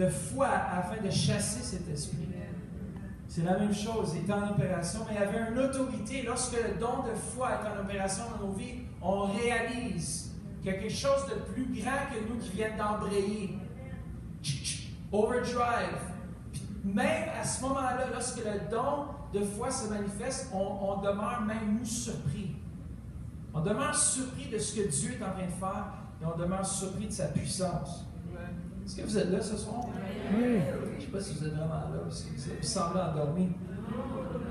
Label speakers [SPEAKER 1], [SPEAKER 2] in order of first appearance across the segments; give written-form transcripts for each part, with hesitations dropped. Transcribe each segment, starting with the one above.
[SPEAKER 1] de foi afin de chasser cet esprit. C'est la même chose, il est en opération, mais il y avait une autorité. Lorsque le don de foi est en opération dans nos vies, on réalise qu'il y a quelque chose de plus grand que nous qui vient d'embrayer. Overdrive. Puis même à ce moment-là, lorsque le don de foi se manifeste, on demeure même nous surpris. On demeure surpris de ce que Dieu est en train de faire et on demeure surpris de sa puissance. Est-ce que vous êtes là ce soir? Oui. Je ne sais pas si vous êtes vraiment là, parce que vous semblez endormi.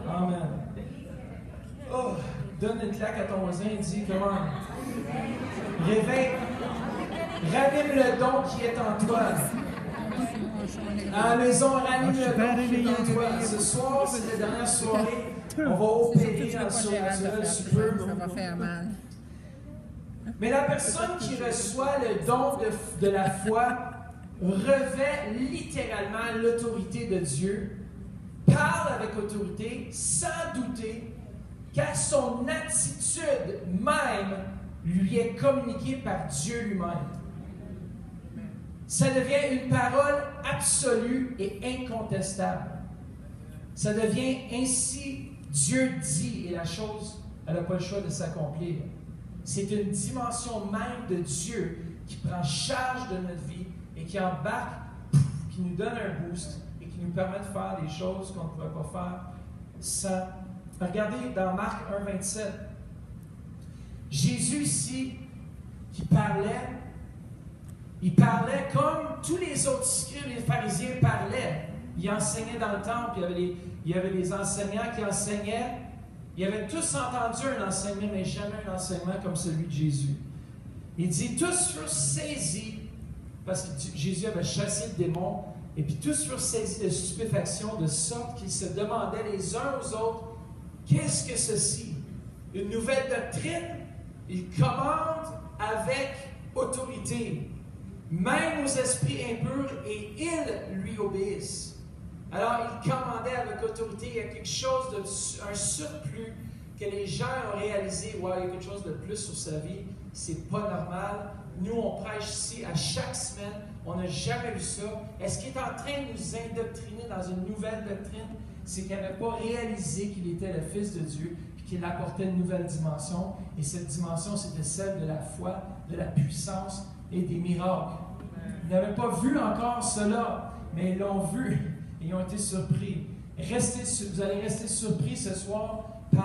[SPEAKER 1] Amen. Oh, donne une claque à ton voisin et dis comment? Réveille, ranime le don qui est en toi. À la maison, ranime le don qui est en toi. Ce soir, c'est la dernière soirée. On va opérer dans le surnaturel super.
[SPEAKER 2] Ça va faire mal.
[SPEAKER 1] Mais la personne qui reçoit le don de la foi revêt littéralement l'autorité de Dieu, parle avec autorité, sans douter, car son attitude même lui est communiquée par Dieu lui-même. Ça devient une parole absolue et incontestable. Ça devient ainsi Dieu dit et la chose, elle n'a pas le choix de s'accomplir. C'est une dimension même de Dieu qui prend charge de notre vie et qui embarque, qui nous donne un boost et qui nous permet de faire des choses qu'on ne pourrait pas faire sans. Regardez dans Marc 1, 27. Jésus ici, qui parlait, il parlait comme tous les autres scribes et les pharisiens parlaient. Il enseignait dans le temple, il y avait des enseignants qui enseignaient. Ils avaient tous entendu un enseignement, mais jamais un enseignement comme celui de Jésus. Il dit, tous furent saisis, parce que Jésus avait chassé le démon, et puis tous furent saisis de stupéfaction, de sorte qu'ils se demandaient les uns aux autres, qu'est-ce que ceci? Une nouvelle doctrine? Il commande avec autorité, même aux esprits impurs, et ils lui obéissent. Alors, il commandait avec autorité, il y a quelque chose un surplus que les gens ont réalisé, ouais, il y a quelque chose de plus sur sa vie, c'est pas normal. Nous, on prêche ici à chaque semaine, on n'a jamais vu ça. Est-ce qu'il est en train de nous indoctriner dans une nouvelle doctrine? C'est qu'il n'avait pas réalisé qu'il était le Fils de Dieu, puis qu'il apportait une nouvelle dimension, et cette dimension, c'était celle de la foi, de la puissance et des miracles. Ils n'avaient pas vu encore cela, mais ils l'ont vu. Et ils ont été surpris. Vous allez rester surpris ce soir